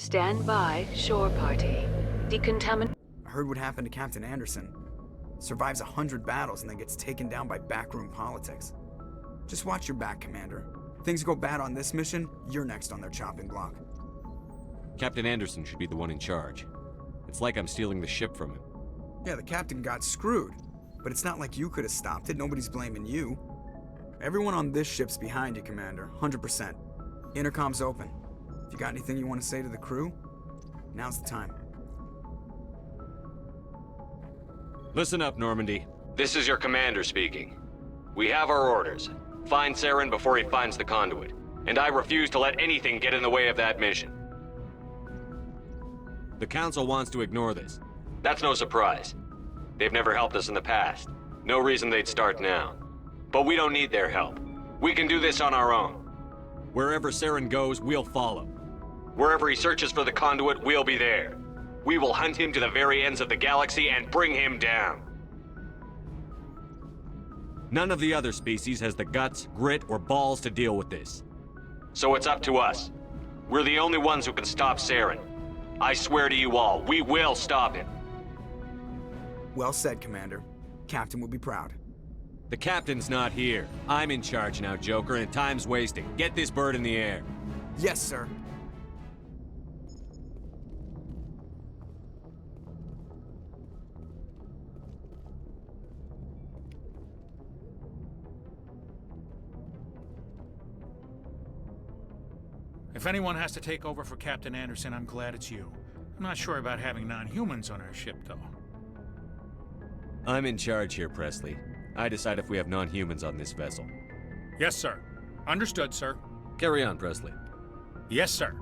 Stand by, shore party. Decontaminate. I heard what happened to Captain Anderson. Survives 100 battles and then gets taken down by backroom politics. Just watch your back, Commander. Things go bad on this mission, you're next on their chopping block. Captain Anderson should be the one in charge. It's like I'm stealing the ship from him. Yeah, the captain got screwed. But it's not like you could have stopped it. Nobody's blaming you. Everyone on this ship's behind you, Commander. 100%. Intercom's open. If you got anything you want to say to the crew, now's the time. Listen up, Normandy. This is your commander speaking. We have our orders. Find Saren before he finds the conduit. And I refuse to let anything get in the way of that mission. The Council wants to ignore this. That's no surprise. They've never helped us in the past. No reason they'd start now. But we don't need their help. We can do this on our own. Wherever Saren goes, we'll follow. Wherever he searches for the conduit, we'll be there. We will hunt him to the very ends of the galaxy and bring him down. None of the other species has the guts, grit, or balls to deal with this. So it's up to us. We're the only ones who can stop Saren. I swear to you all, we will stop him. Well said, Commander. Captain will be proud. The captain's not here. I'm in charge now, Joker, and time's wasting. Get this bird in the air. Yes, sir. If anyone has to take over for Captain Anderson, I'm glad it's you. I'm not sure about having non-humans on our ship, though. I'm in charge here, Presley. I decide if we have non-humans on this vessel. Yes, sir. Understood, sir. Carry on, Presley. Yes, sir.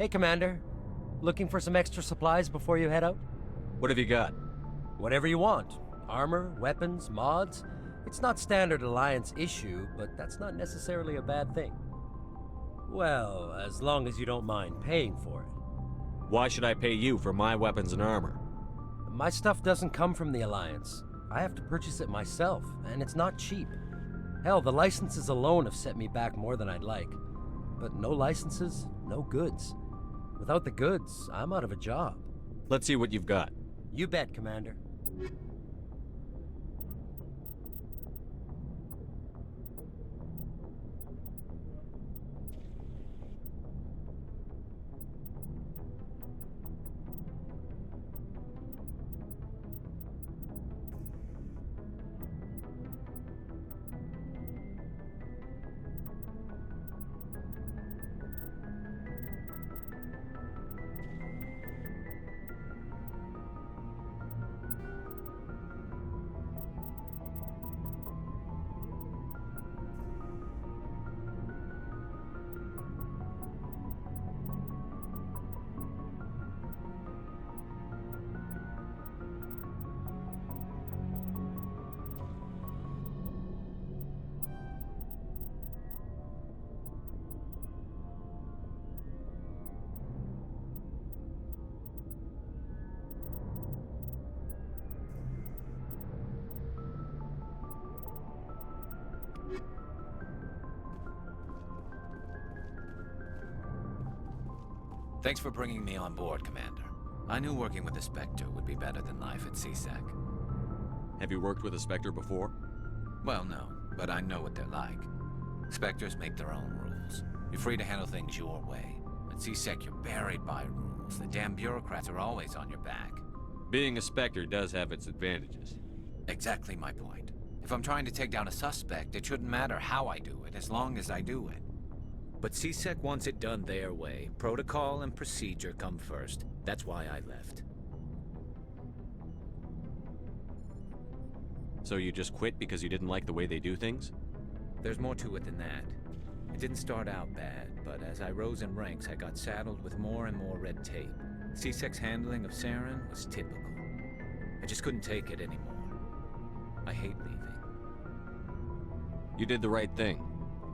Hey, Commander. Looking for some extra supplies before you head out? What have you got? Whatever you want. Armor, weapons, mods. It's not standard Alliance issue, but that's not necessarily a bad thing. Well, as long as you don't mind paying for it. Why should I pay you for my weapons and armor? My stuff doesn't come from the Alliance. I have to purchase it myself, and it's not cheap. Hell, the licenses alone have set me back more than I'd like. But no licenses, no goods. Without the goods, I'm out of a job. Let's see what you've got. You bet, Commander. Thanks for bringing me on board, Commander. I knew working with the Spectre would be better than life at CSEC. Have you worked with a Spectre before? Well, no, but I know what they're like. Spectres make their own rules. You're free to handle things your way. At CSEC, you're buried by rules. The damn bureaucrats are always on your back. Being a Spectre does have its advantages. Exactly my point. If I'm trying to take down a suspect, it shouldn't matter how I do it, as long as I do it. But CSEC wants it done their way. Protocol and procedure come first. That's why I left. So you just quit because you didn't like the way they do things? There's more to it than that. It didn't start out bad, but as I rose in ranks, I got saddled with more and more red tape. CSEC's handling of Saren was typical. I just couldn't take it anymore. I hate leaving. You did the right thing.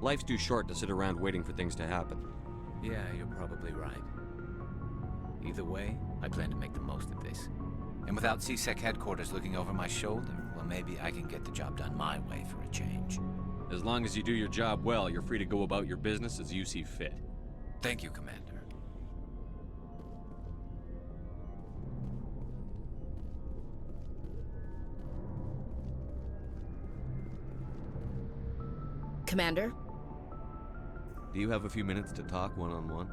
Life's too short to sit around waiting for things to happen. Yeah, you're probably right. Either way, I plan to make the most of this. And without CSEC headquarters looking over my shoulder, well, maybe I can get the job done my way for a change. As long as you do your job well, you're free to go about your business as you see fit. Thank you, Commander. Commander? Do you have a few minutes to talk one-on-one?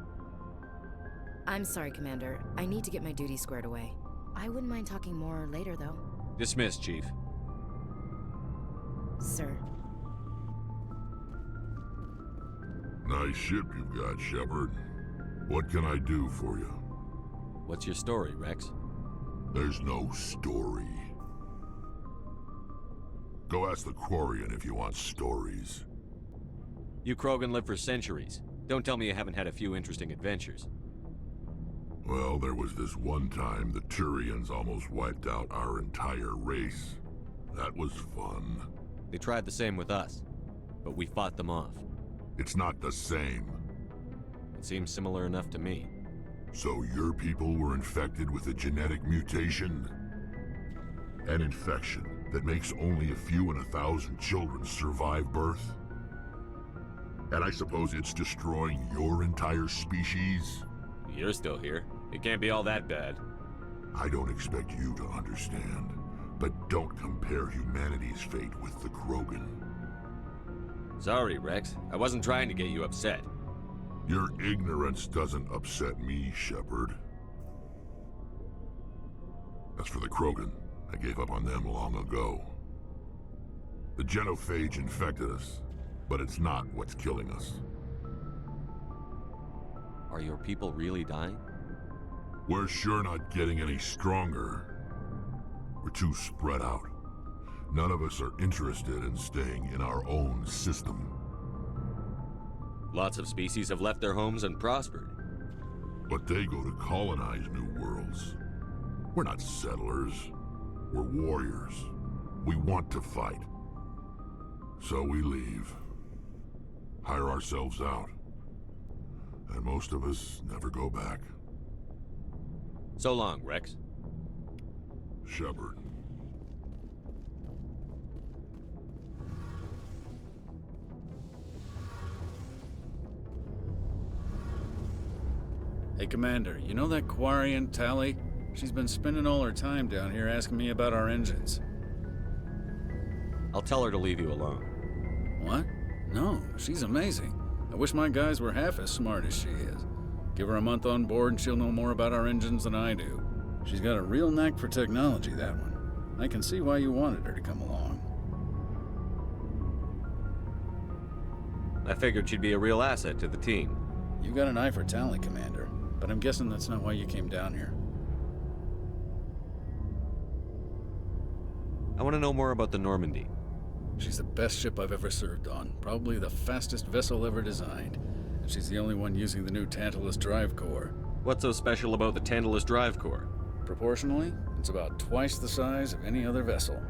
I'm sorry, Commander. I need to get my duties squared away. I wouldn't mind talking more later, though. Dismissed, Chief. Sir. Nice ship you've got, Shepard. What can I do for you? What's your story, Rex? There's no story. Go ask the Quarian if you want stories. You Krogan lived for centuries. Don't tell me you haven't had a few interesting adventures. Well, there was this one time the Turians almost wiped out our entire race. That was fun. They tried the same with us, but we fought them off. It's not the same. It seems similar enough to me. So your people were infected with a genetic mutation? An infection that makes only a few in 1,000 children survive birth? And I suppose it's destroying your entire species? You're still here. It can't be all that bad. I don't expect you to understand, but don't compare humanity's fate with the Krogan. Sorry, Rex. I wasn't trying to get you upset. Your ignorance doesn't upset me, Shepard. As for the Krogan, I gave up on them long ago. The genophage infected us, but it's not what's killing us. Are your people really dying? We're sure not getting any stronger. We're too spread out. None of us are interested in staying in our own system. Lots of species have left their homes and prospered. But they go to colonize new worlds. We're not settlers. We're warriors. We want to fight. So we leave. Hire ourselves out. And most of us never go back. So long, Rex. Shepard. Hey, Commander, you know that Quarian, Tally? She's been spending all her time down here asking me about our engines. I'll tell her to leave you alone. What? No, she's amazing. I wish my guys were half as smart as she is. Give her a month on board and she'll know more about our engines than I do. She's got a real knack for technology, that one. I can see why you wanted her to come along. I figured she'd be a real asset to the team. You got an eye for talent, Commander, but I'm guessing that's not why you came down here. I want to know more about the Normandy. She's the best ship I've ever served on, probably the fastest vessel ever designed. And she's the only one using the new Tantalus drive core. What's so special about the Tantalus drive core? Proportionally, it's about twice the size of any other vessel.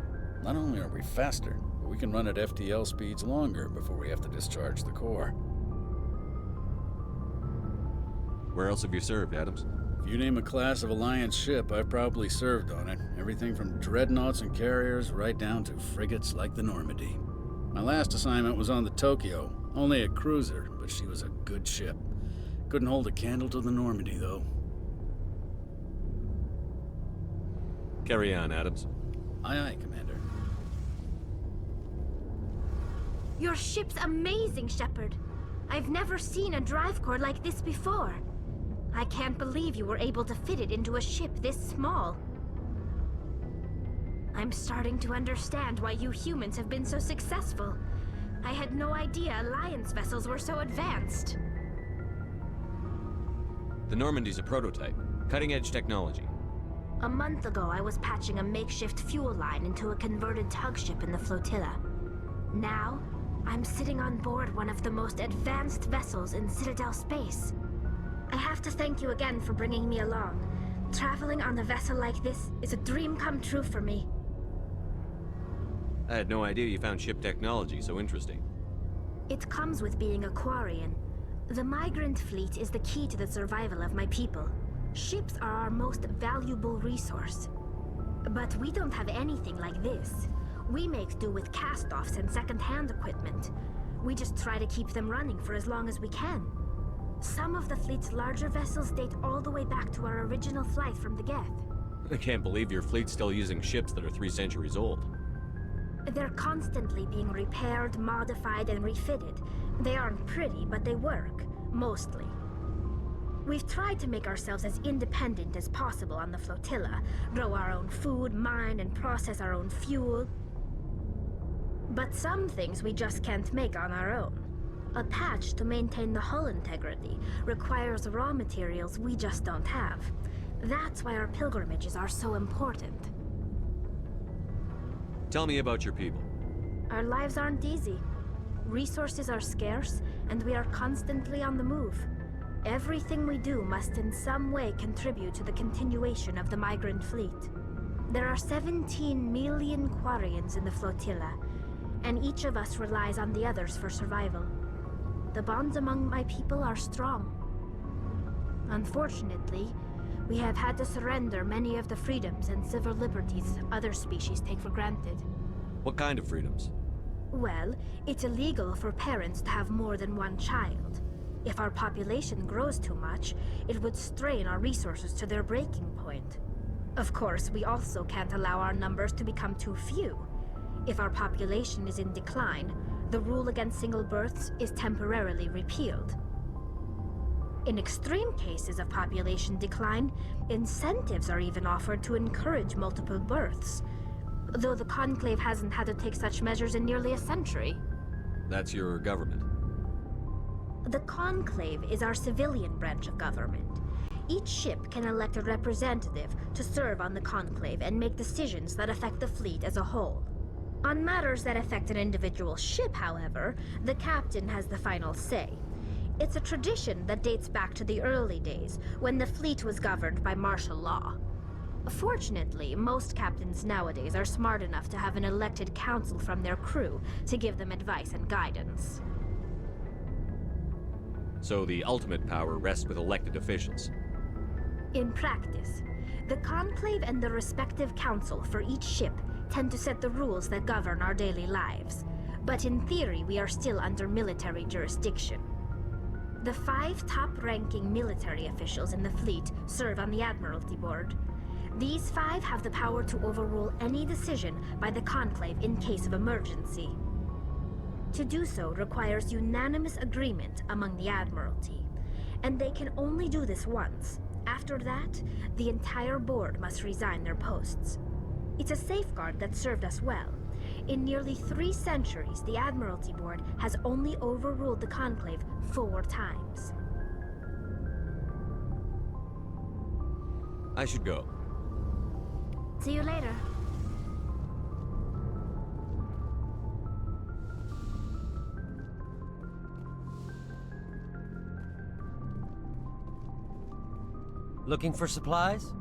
Not only are we faster, but we can run at FTL speeds longer before we have to discharge the core. Where else have you served, Adams? If you name a class of Alliance ship, I've probably served on it. Everything from dreadnoughts and carriers right down to frigates like the Normandy. My last assignment was on the Tokyo, only a cruiser, but she was a good ship. Couldn't hold a candle to the Normandy, though. Carry on, Adams. Aye, aye, Commander. Your ship's amazing, Shepard. I've never seen a drive core like this before. I can't believe you were able to fit it into a ship this small. I'm starting to understand why you humans have been so successful. I had no idea Alliance vessels were so advanced. The Normandy's a prototype. Cutting-edge technology. A month ago, I was patching a makeshift fuel line into a converted tug ship in the flotilla. Now, I'm sitting on board one of the most advanced vessels in Citadel space. I have to thank you again for bringing me along. Traveling on a vessel like this is a dream come true for me. I had no idea you found ship technology so interesting. It comes with being a Quarian. The migrant fleet is the key to the survival of my people. Ships are our most valuable resource. But we don't have anything like this. We make do with cast-offs and second-hand equipment. We just try to keep them running for as long as we can. Some of the fleet's larger vessels date all the way back to our original flight from the Geth. I can't believe your fleet's still using ships that are 3 centuries old. They're constantly being repaired, modified, and refitted. They aren't pretty, but they work. Mostly. We've tried to make ourselves as independent as possible on the flotilla, grow our own food, mine, and process our own fuel. But some things we just can't make on our own. A patch to maintain the hull integrity requires raw materials we just don't have. That's why our pilgrimages are so important. Tell me about your people. Our lives aren't easy. Resources are scarce, and we are constantly on the move. Everything we do must in some way contribute to the continuation of the migrant fleet. There are 17 million Quarians in the flotilla, and each of us relies on the others for survival. The bonds among my people are strong. Unfortunately, we have had to surrender many of the freedoms and civil liberties other species take for granted. What kind of freedoms? Well, it's illegal for parents to have more than one child. If our population grows too much, it would strain our resources to their breaking point. Of course, we also can't allow our numbers to become too few. If our population is in decline, the rule against single births is temporarily repealed. In extreme cases of population decline, incentives are even offered to encourage multiple births, though the Conclave hasn't had to take such measures in nearly a century. That's your government. The Conclave is our civilian branch of government. Each ship can elect a representative to serve on the Conclave and make decisions that affect the fleet as a whole. On matters that affect an individual ship, however, the captain has the final say. It's a tradition that dates back to the early days, when the fleet was governed by martial law. Fortunately, most captains nowadays are smart enough to have an elected council from their crew to give them advice and guidance. So the ultimate power rests with elected officials. In practice, the Conclave and the respective council for each ship tend to set the rules that govern our daily lives. But in theory, we are still under military jurisdiction. The 5 top-ranking military officials in the fleet serve on the Admiralty Board. These 5 have the power to overrule any decision by the Conclave in case of emergency. To do so requires unanimous agreement among the Admiralty, and they can only do this once. After that, the entire board must resign their posts. It's a safeguard that served us well. In nearly 3 centuries, the Admiralty Board has only overruled the Conclave 4 times. I should go. See you later. Looking for supplies?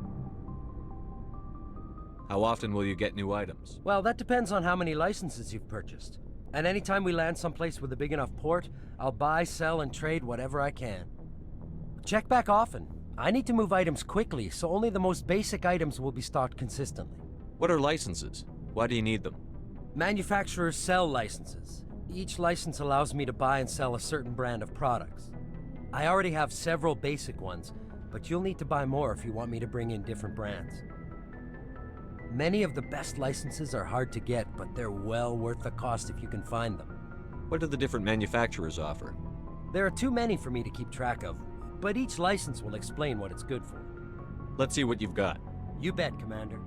How often will you get new items? Well, that depends on how many licenses you've purchased. And anytime we land someplace with a big enough port, I'll buy, sell, and trade whatever I can. Check back often. I need to move items quickly, so only the most basic items will be stocked consistently. What are licenses? Why do you need them? Manufacturers sell licenses. Each license allows me to buy and sell a certain brand of products. I already have several basic ones, but you'll need to buy more if you want me to bring in different brands. Many of the best licenses are hard to get, but they're well worth the cost if you can find them. What do the different manufacturers offer? There are too many for me to keep track of, but each license will explain what it's good for. Let's see what you've got. You bet, Commander.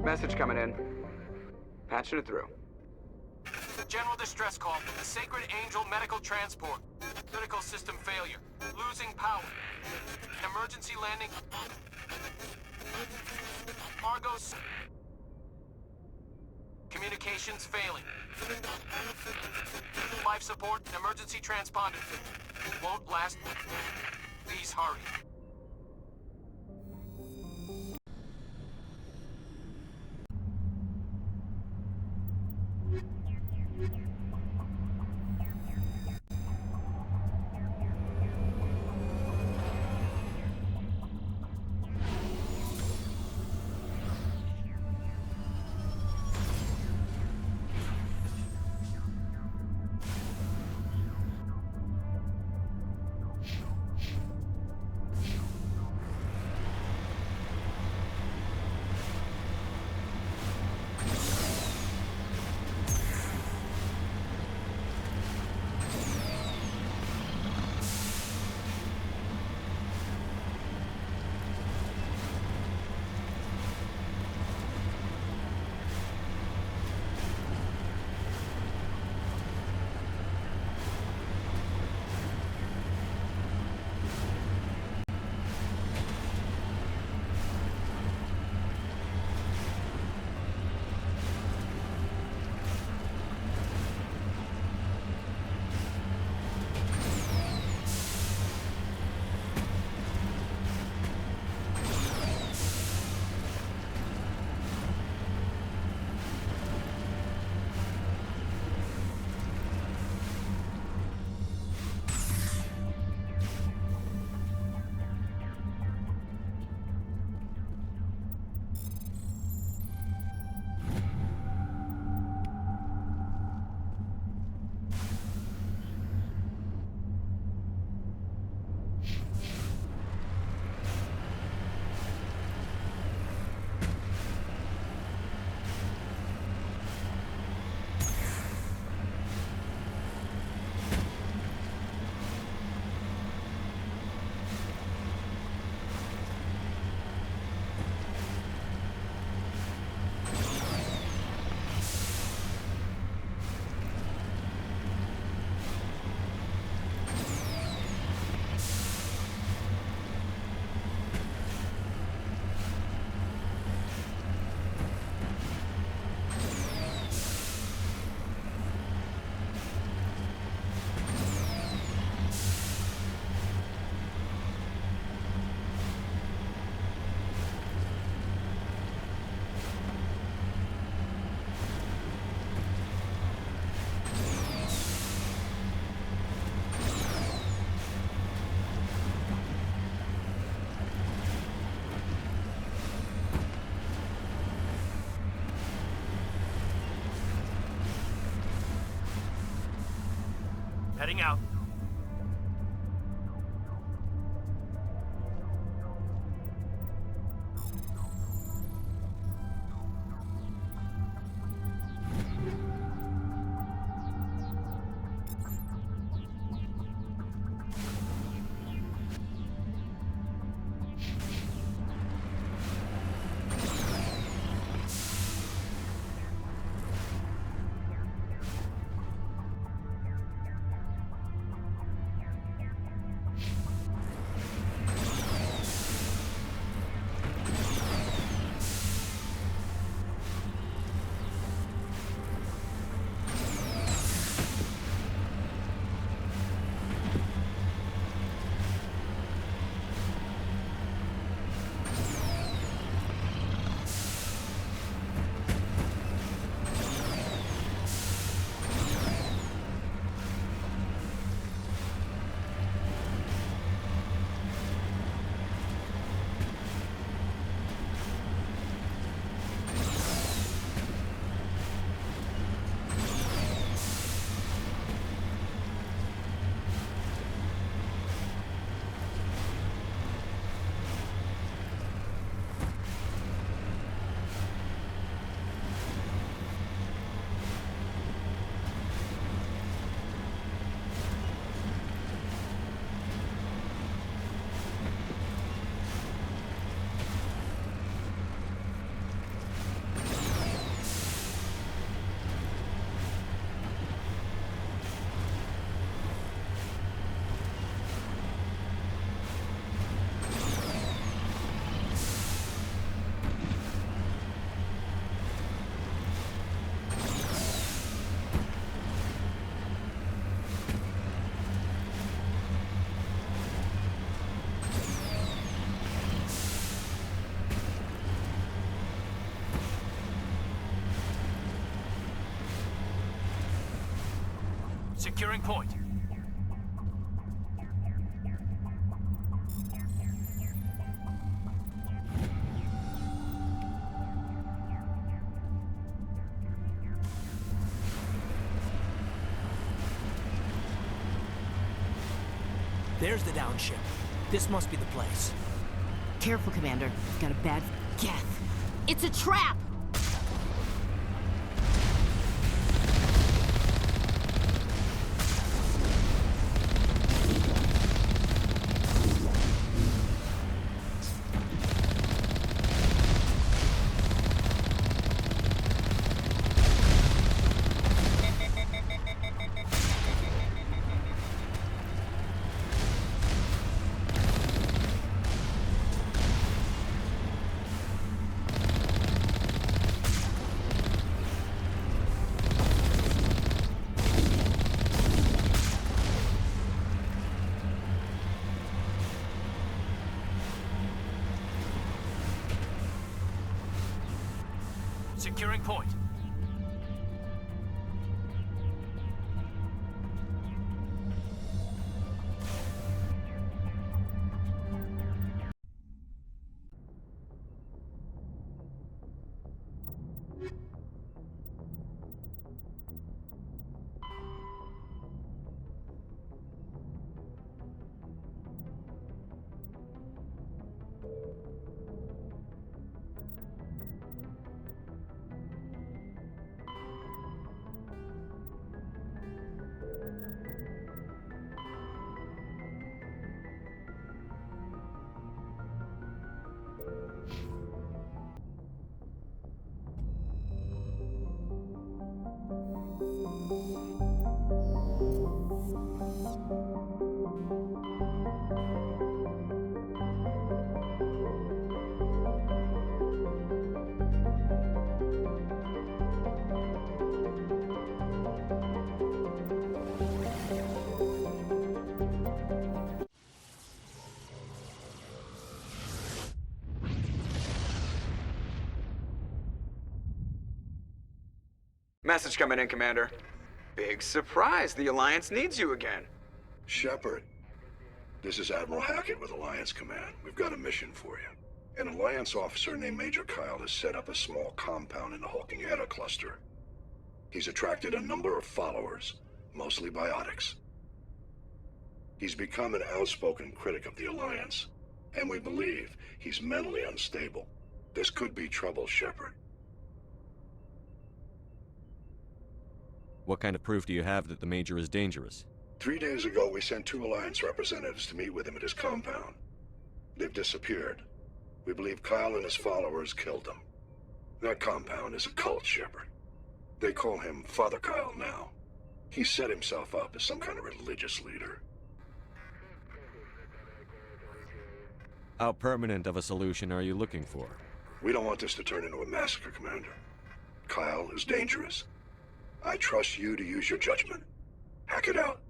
Message coming in. Patching it through. General distress call. Sacred Angel medical transport. Critical system failure. Losing power. Emergency landing. Argos. Communications failing. Life support. Emergency transponder. Won't last. Please hurry. Heading out. Securing point. There's the down ship. This must be the place. Careful, Commander. Got a bad geth. It's a trap! Securing point. Message coming in, Commander. Big surprise, the Alliance needs you again. Shepard, this is Admiral Hackett with Alliance Command. We've got a mission for you. An Alliance officer named Major Kyle has set up a small compound in the Hulking Eta cluster. He's attracted a number of followers, mostly biotics. He's become an outspoken critic of the Alliance, and we believe he's mentally unstable. This could be trouble, Shepard. What kind of proof do you have that the Major is dangerous? 3 days ago, we sent 2 Alliance representatives to meet with him at his compound. They've disappeared. We believe Kyle and his followers killed them. That compound is a cult, Shepard. They call him Father Kyle now. He set himself up as some kind of religious leader. How permanent of a solution are you looking for? We don't want this to turn into a massacre, Commander. Kyle is dangerous. I trust you to use your judgment. Hack it out.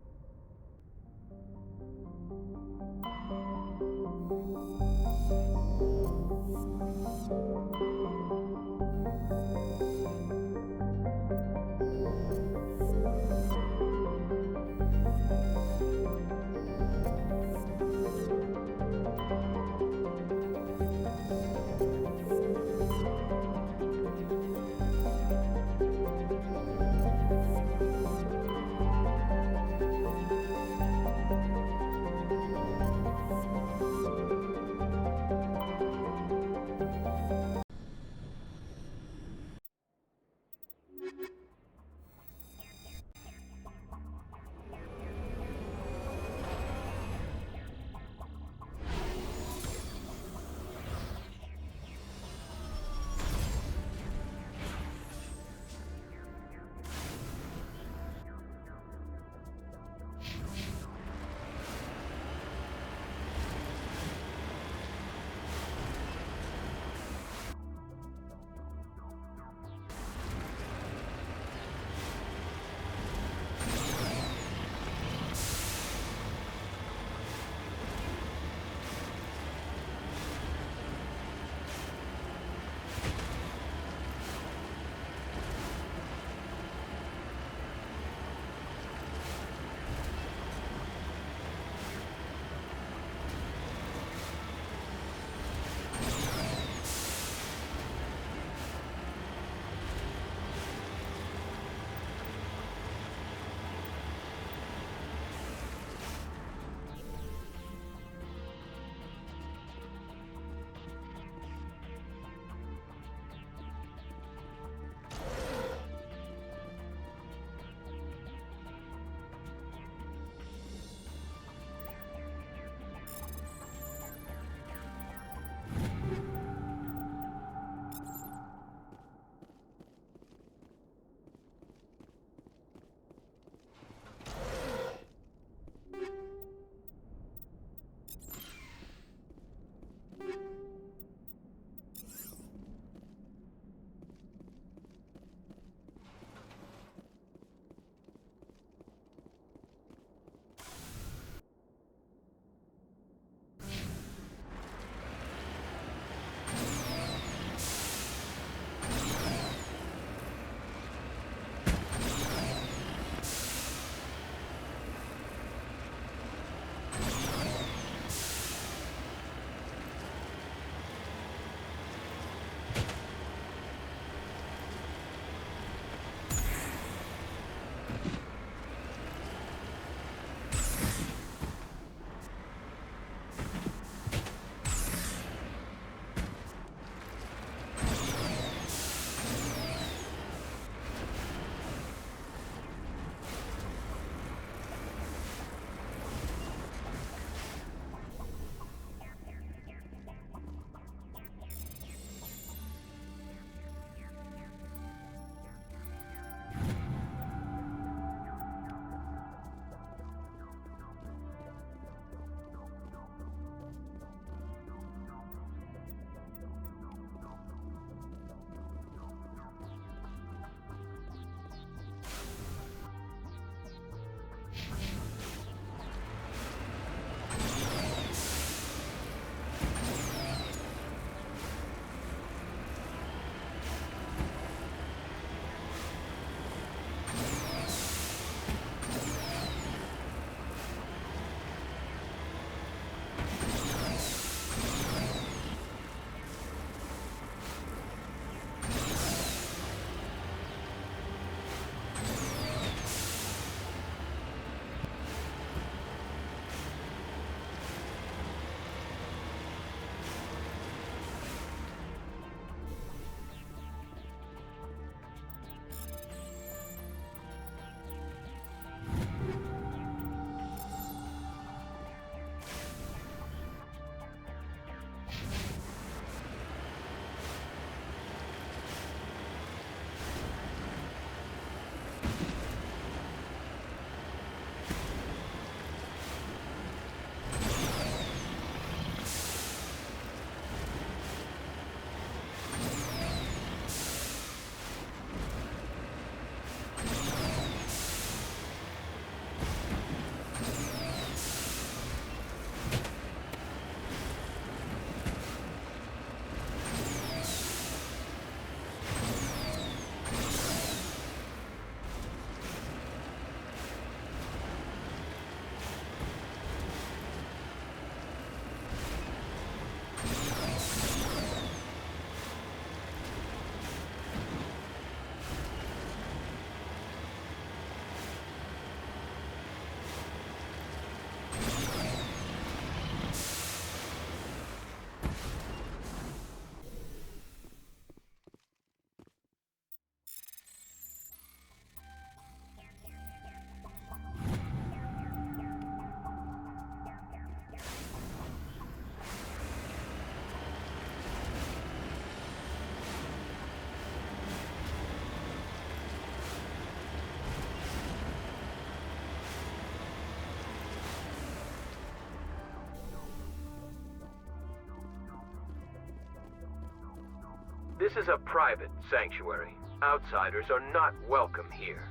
This is a private sanctuary. Outsiders are not welcome here.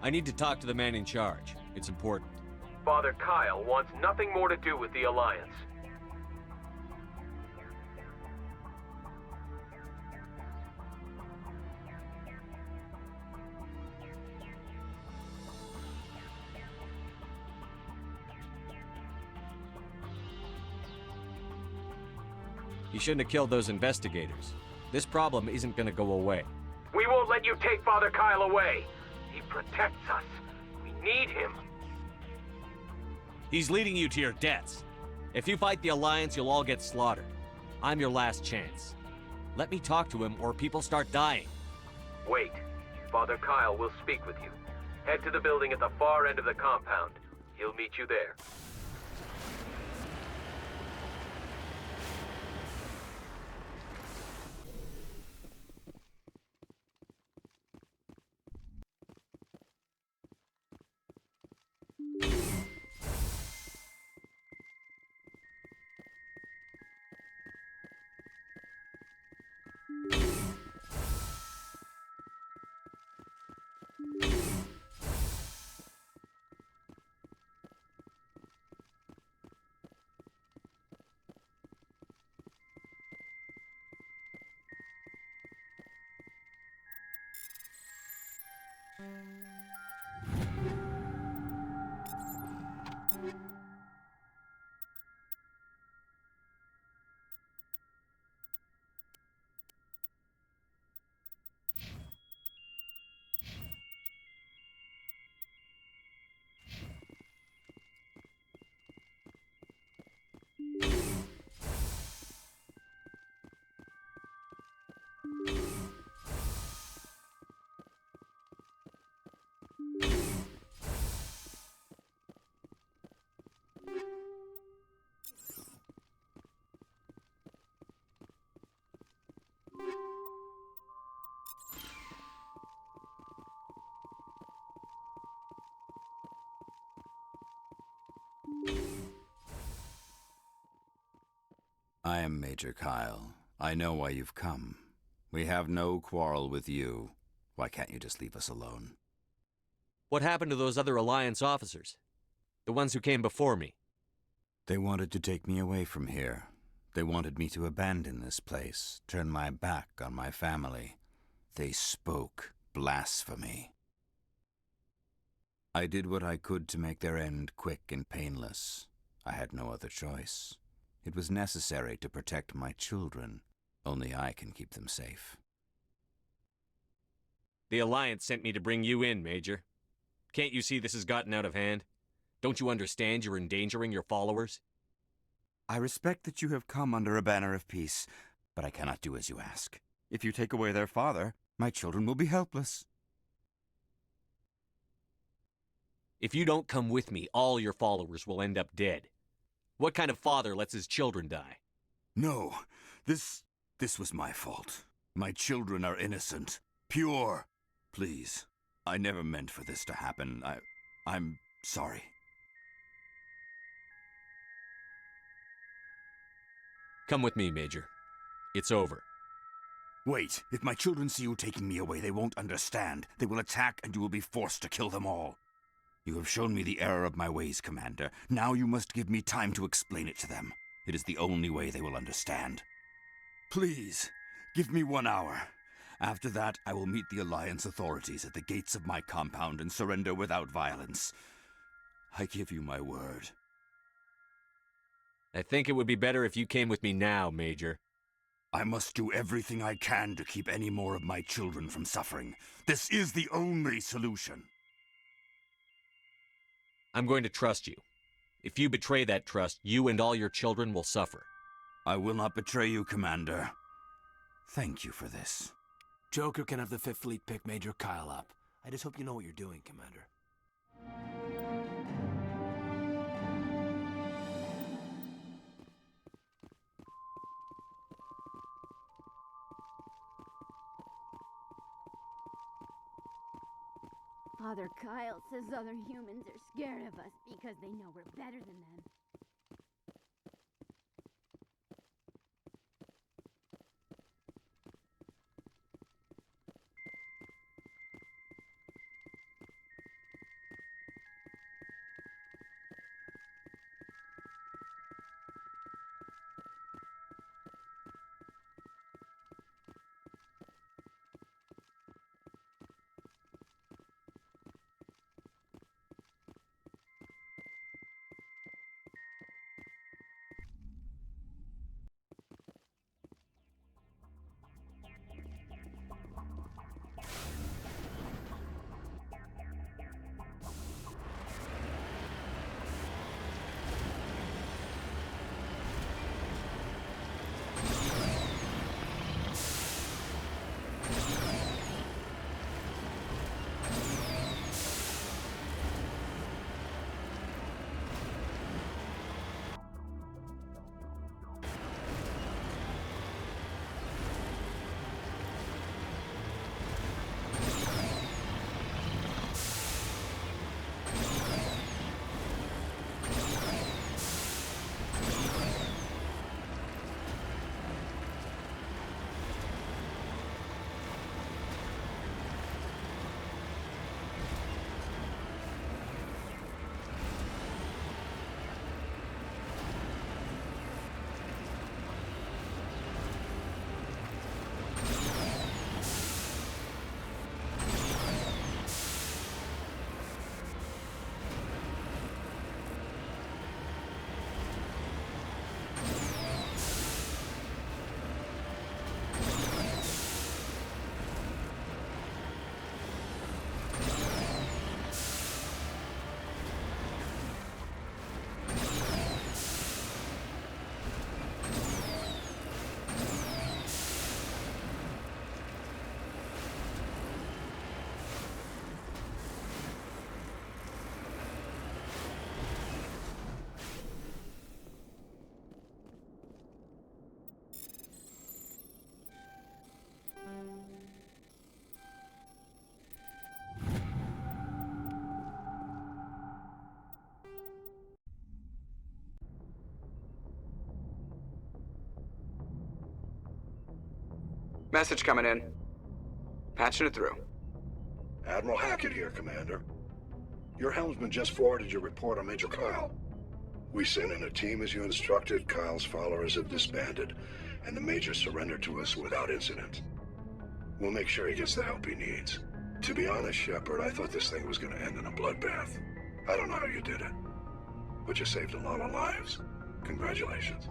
I need to talk to the man in charge. It's important. Father Kyle wants nothing more to do with the Alliance. You shouldn't have killed those investigators. This problem isn't gonna go away. We won't let you take Father Kyle away. He protects us. We need him. He's leading you to your deaths. If you fight the Alliance, you'll all get slaughtered. I'm your last chance. Let me talk to him or people start dying. Wait. Father Kyle will speak with you. Head to the building at the far end of the compound. He'll meet you there. I am Major Kyle. I know why you've come. We have no quarrel with you. Why can't you just leave us alone? What happened to those other Alliance officers? The ones who came before me? They wanted to take me away from here. They wanted me to abandon this place, turn my back on my family. They spoke blasphemy. I did what I could to make their end quick and painless. I had no other choice. It was necessary to protect my children. Only I can keep them safe. The Alliance sent me to bring you in, Major. Can't you see this has gotten out of hand? Don't you understand you're endangering your followers? I respect that you have come under a banner of peace, but I cannot do as you ask. If you take away their father, my children will be helpless. If you don't come with me, all your followers will end up dead. What kind of father lets his children die? No, this was my fault. My children are innocent, pure. Please, I never meant for this to happen. I'm sorry. Come with me, Major. It's over. Wait, if my children see you taking me away, they won't understand. They will attack and you will be forced to kill them all. You have shown me the error of my ways, Commander. Now you must give me time to explain it to them. It is the only way they will understand. Please, give me 1 hour. After that, I will meet the Alliance authorities at the gates of my compound and surrender without violence. I give you my word. I think it would be better if you came with me now, Major. I must do everything I can to keep any more of my children from suffering. This is the only solution. I'm going to trust you. If you betray that trust, you and all your children will suffer. I will not betray you, Commander. Thank you for this. Joker can have the 5th Fleet pick Major Kyle up. I just hope you know what you're doing, Commander. Father Kyle says other humans are scared of us because they know we're better than them. Message coming in. Patching it through. Admiral Hackett here, Commander. Your helmsman just forwarded your report on Major Kyle. We sent in a team as you instructed. Kyle's followers have disbanded, and the Major surrendered to us without incident. We'll make sure he gets the help he needs. To be honest, Shepard, I thought this thing was gonna end in a bloodbath. I don't know how you did it, but you saved a lot of lives. Congratulations.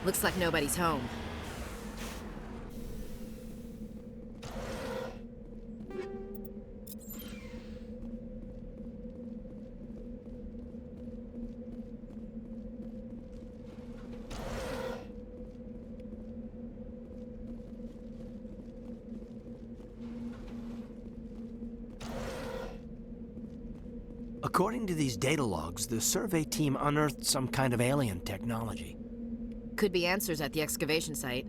Looks like nobody's home. According to these data logs, the survey team unearthed some kind of alien technology. Could be answers at the excavation site.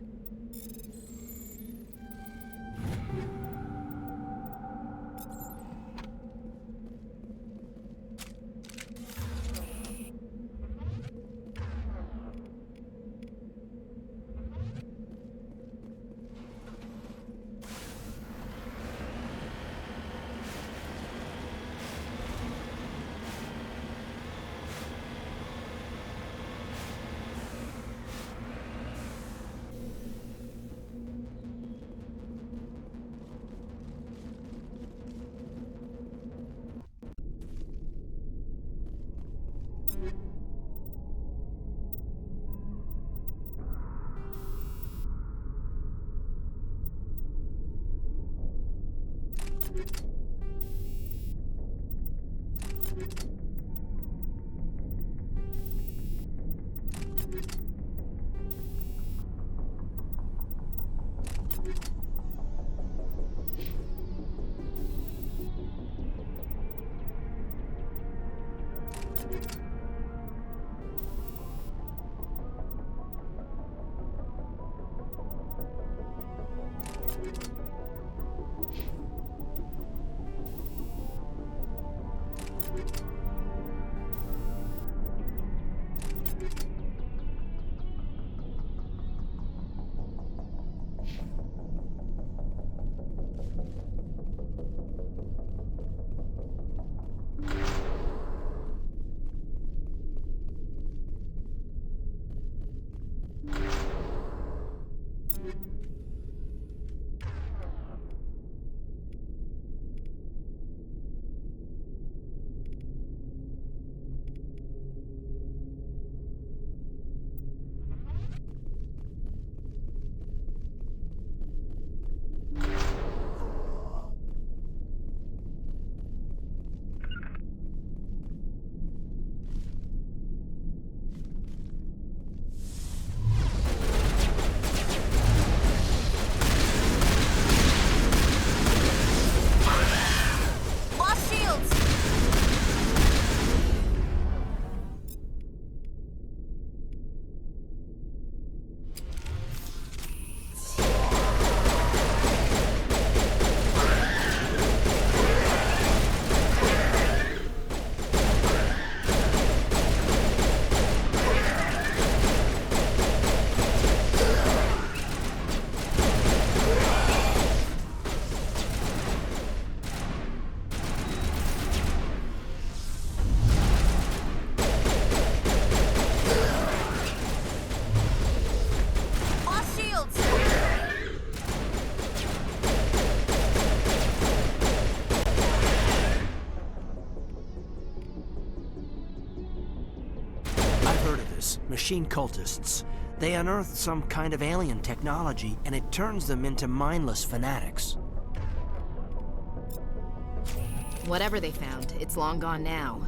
Machine cultists. They unearthed some kind of alien technology, and it turns them into mindless fanatics. Whatever they found, it's long gone now.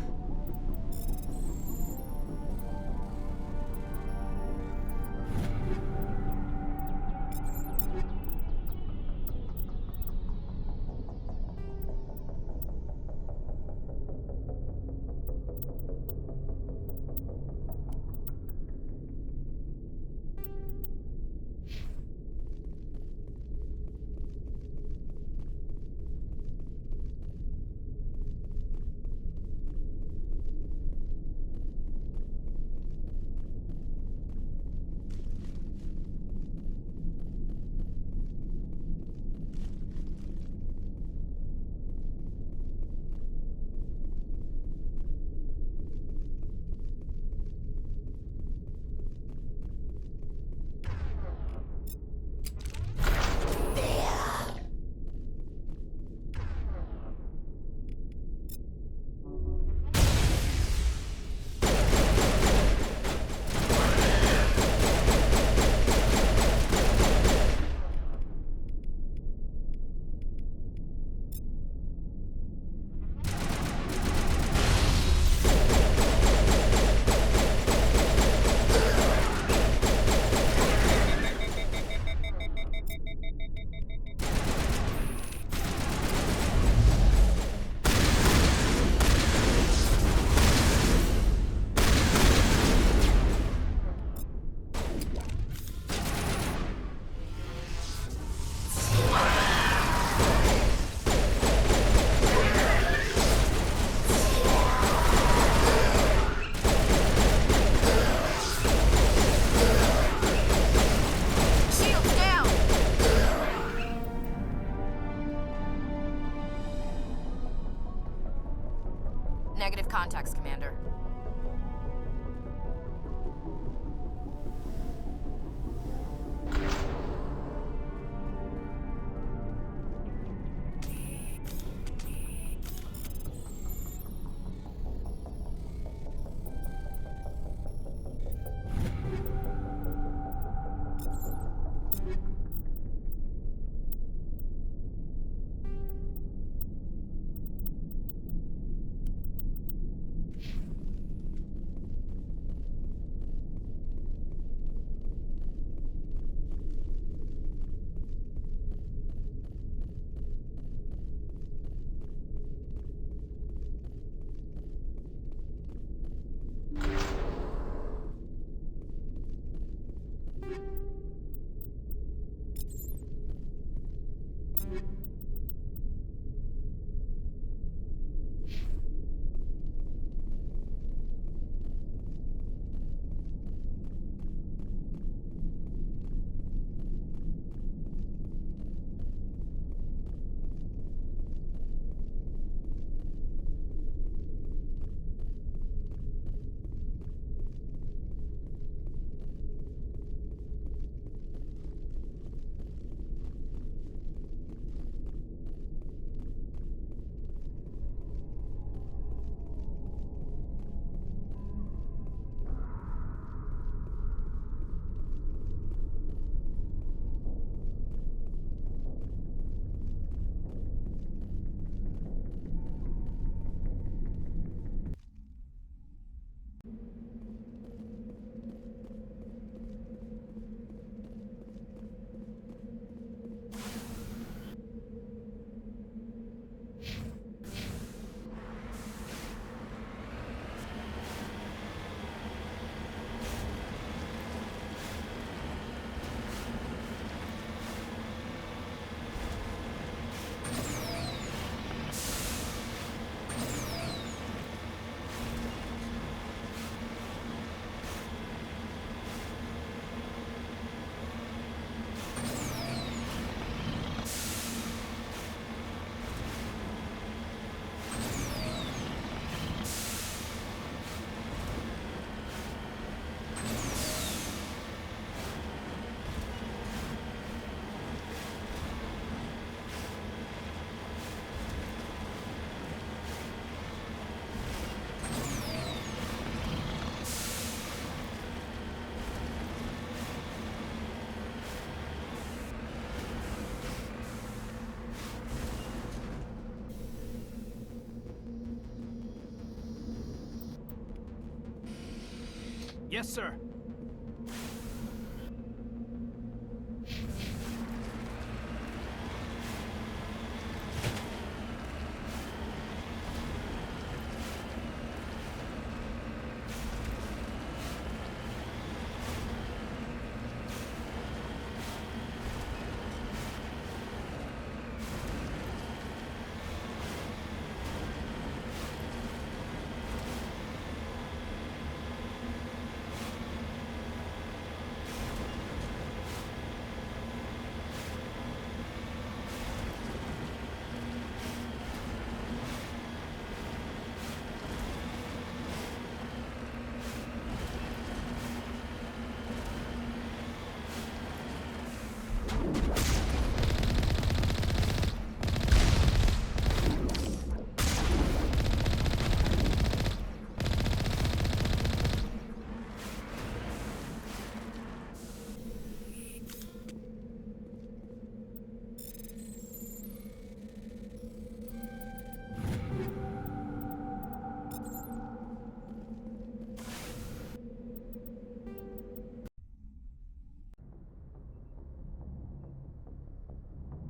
Yes, sir.